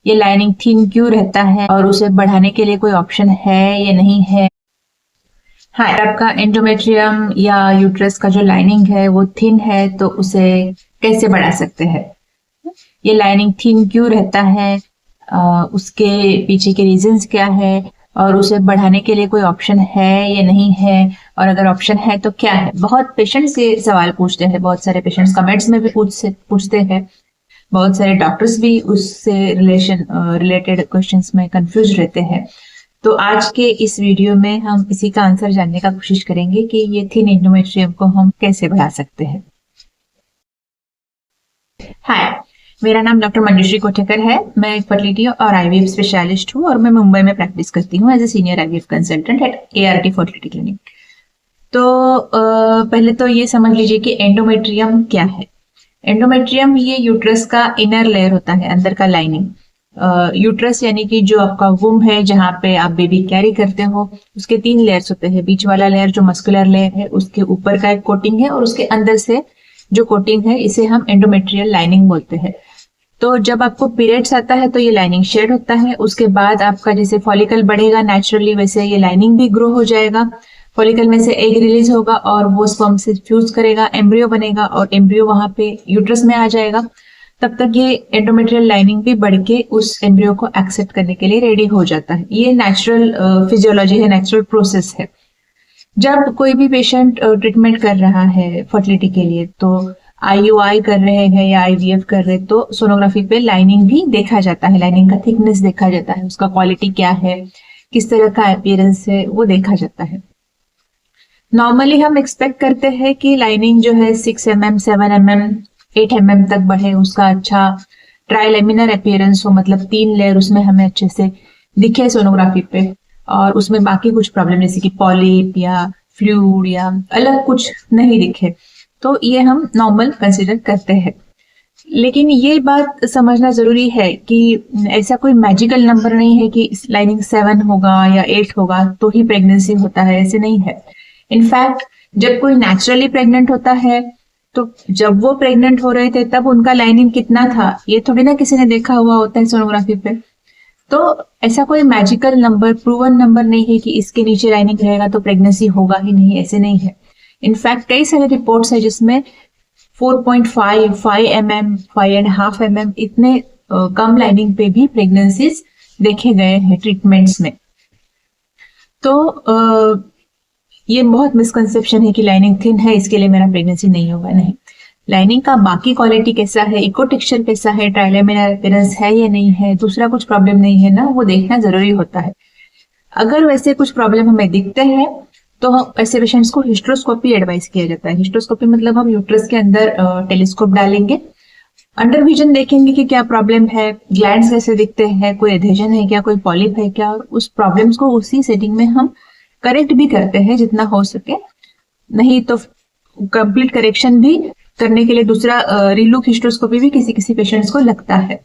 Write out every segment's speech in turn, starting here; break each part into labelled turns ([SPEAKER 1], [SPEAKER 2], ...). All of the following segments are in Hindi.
[SPEAKER 1] ये लाइनिंग थिन क्यों रहता है और उसे बढ़ाने के लिए कोई ऑप्शन है या नहीं है। हाँ, आपका एंडोमेट्रियम या यूट्रस का जो लाइनिंग है वो थिन है तो उसे कैसे बढ़ा सकते हैं। ये लाइनिंग थिन क्यों रहता है, उसके पीछे के रीजंस क्या है और उसे बढ़ाने के लिए कोई ऑप्शन है या नहीं है, और अगर ऑप्शन है तो क्या है। बहुत पेशेंट्स ये सवाल पूछते हैं, बहुत सारे पेशेंट्स कमेंट्स में भी पूछते हैं, बहुत सारे डॉक्टर्स भी उससे रिलेटेड क्वेश्चंस में कंफ्यूज रहते हैं। तो आज के इस वीडियो में हम इसी का आंसर जानने का कोशिश करेंगे कि ये थिन एंडोमेट्रियम को हम कैसे बढ़ा सकते हैं। हाय, मेरा नाम डॉक्टर मंजूश्री कोठेकर है। मैं एक फर्टिलिटी और आईवीएफ स्पेशलिस्ट हूँ और मैं मुंबई में प्रैक्टिस करती हूँ as a senior IVF consultant at ART fertility clinic. तो पहले तो ये समझ लीजिए कि एंडोमेट्रियम क्या है। एंडोमेट्रियम ये यूट्रस का इनर लेयर होता है, अंदर का लाइनिंग। यूट्रस यानी कि जो आपका वुम है जहाँ पे आप बेबी कैरी करते हो, उसके 3 लेयर्स होते हैं। बीच वाला लेयर जो मस्कुलर लेयर है, उसके ऊपर का एक कोटिंग है और उसके अंदर से जो कोटिंग है इसे हम एंडोमेट्रियल लाइनिंग बोलते हैं। तो जब आपको पीरियड्स आता है तो ये लाइनिंग शेड होता है। उसके बाद आपका जैसे फॉलिकल बढ़ेगा नेचुरली, वैसे ये लाइनिंग भी ग्रो हो जाएगा। फॉलिकल में से एग रिलीज होगा और वो स्पर्म से फ्यूज करेगा, एम्ब्रियो बनेगा और एम्ब्रियो वहां पे यूट्रस में आ जाएगा। तब तक ये एंडोमेट्रियल लाइनिंग भी बढ़ के उस एम्ब्रियो को एक्सेप्ट करने के लिए रेडी हो जाता है। ये नेचुरल फिजियोलॉजी है, नेचुरल प्रोसेस है। जब कोई भी पेशेंट ट्रीटमेंट कर रहा है फर्टिलिटी के लिए, तो IUI कर रहे हैं या IVF कर रहे हैं, तो सोनोग्राफी पे लाइनिंग भी देखा जाता है, लाइनिंग का थिकनेस देखा जाता है, उसका क्वालिटी क्या है, किस तरह का अपीयरेंस है, वो देखा जाता है। नॉर्मली हम एक्सपेक्ट करते हैं कि लाइनिंग जो है 6 mm, 7 mm, 8 mm तक बढ़े, उसका अच्छा ट्राइलेमिनर अपीयरेंस हो, मतलब 3 लेयर उसमें हमें अच्छे से दिखे सोनोग्राफी पे, और उसमें बाकी कुछ प्रॉब्लम जैसे कि पॉलिप या फ्लूइड या अलग कुछ नहीं दिखे, तो ये हम नॉर्मल कंसिडर करते हैं। लेकिन ये बात समझना जरूरी है कि ऐसा कोई मैजिकल नंबर नहीं है कि लाइनिंग 7 होगा या 8 होगा तो ही प्रेगनेंसी होता है, ऐसे नहीं है। इनफैक्ट जब कोई नेचुरली प्रेग्नेंट होता है तो जब वो प्रेग्नेंट हो रहे थे तब उनका लाइनिंग कितना था ये थोड़ी ना किसी ने देखा हुआ होता है सोनोग्राफी पे। तो ऐसा कोई मैजिकल नंबर, प्रूवन नंबर नहीं है कि इसके नीचे लाइनिंग रहेगा तो प्रेगनेंसी होगा ही नहीं, ऐसे नहीं है। इनफैक्ट कई सारे रिपोर्ट्स है जिसमें 4.5, 5 mm, 5.5 mm इतने कम लाइनिंग पे भी प्रेगनेंसीज देखे गए हैं ट्रीटमेंट्स में। तो ये बहुत मिसकंसेप्शन है कि लाइनिंग थिन है इसके लिए मेरा प्रेगनेंसी नहीं होगा। नहीं, लाइनिंग का बाकी क्वालिटी कैसा है, इको टेक्सचर कैसा है, ट्राइलेमिनर अपीयरेंस है या नहीं है, दूसरा कुछ प्रॉब्लम नहीं है ना, वो देखना जरूरी होता है। अगर वैसे कुछ प्रॉब्लम हमें दिखते हैं तो ऐसे पेशेंट्स को हिस्ट्रोस्कोपी एडवाइस किया जाता है। हिस्ट्रोस्कोपी मतलब हम यूट्रस के अंदर टेलीस्कोप डालेंगे, अंडर विजन देखेंगे कि क्या प्रॉब्लम है, ग्लैंड्स कैसे दिखते हैं, कोई एडहेजन है क्या, कोई पॉलिप है क्या, और उस प्रॉब्लम्स को उसी सेटिंग में हम करेक्ट भी करते हैं जितना हो सके। नहीं तो कंप्लीट करेक्शन भी करने के लिए दूसरा रीलुक हिस्ट्रोस्कोपी भी किसी किसी पेशेंट्स को लगता है।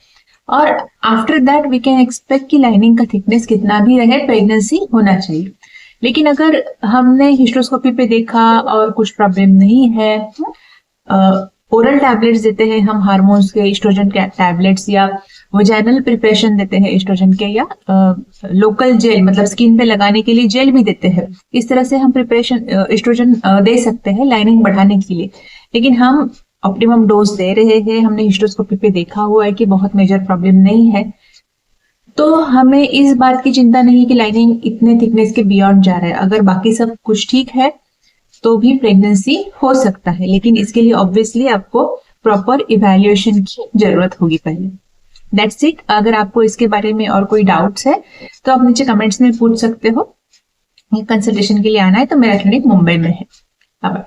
[SPEAKER 1] और after that we can expect कि लाइनिंग का थिकनेस कितना भी रहे, प्रेगनेंसी होना चाहिए। लेकिन अगर हमने हिस्ट्रोस्कोपी पे देखा और कुछ प्रॉब्लम नहीं है, ओरल टैबलेट्स देते हैं हम हार्मोन्स के, एस्ट्रोजन के टैबलेट्स, या वजाइनल प्रिपरेशन देते हैं एस्ट्रोजन के, या लोकल जेल मतलब स्किन पे लगाने के लिए जेल भी देते हैं। इस तरह से हम प्रिपरेशन एस्ट्रोजन दे सकते हैं लाइनिंग बढ़ाने के लिए। लेकिन हम ऑप्टिमम डोज दे रहे हैं, हमने हिस्ट्रोस्कोपी पे देखा हुआ है कि बहुत मेजर प्रॉब्लम नहीं है, तो हमें इस बात की चिंता नहीं कि लाइनिंग इतने थिकनेस के बियॉन्ड जा रहा है। अगर बाकी सब कुछ ठीक है तो भी प्रेगनेंसी हो सकता है, लेकिन इसके लिए ऑब्वियसली आपको प्रॉपर इवैल्यूएशन की जरूरत होगी पहले। That's it. अगर आपको इसके बारे में और कोई डाउट्स है तो आप नीचे कमेंट्स में पूछ सकते हो। कंसल्टेशन के लिए आना है तो मेरा क्लिनिक मुंबई में है। बाय।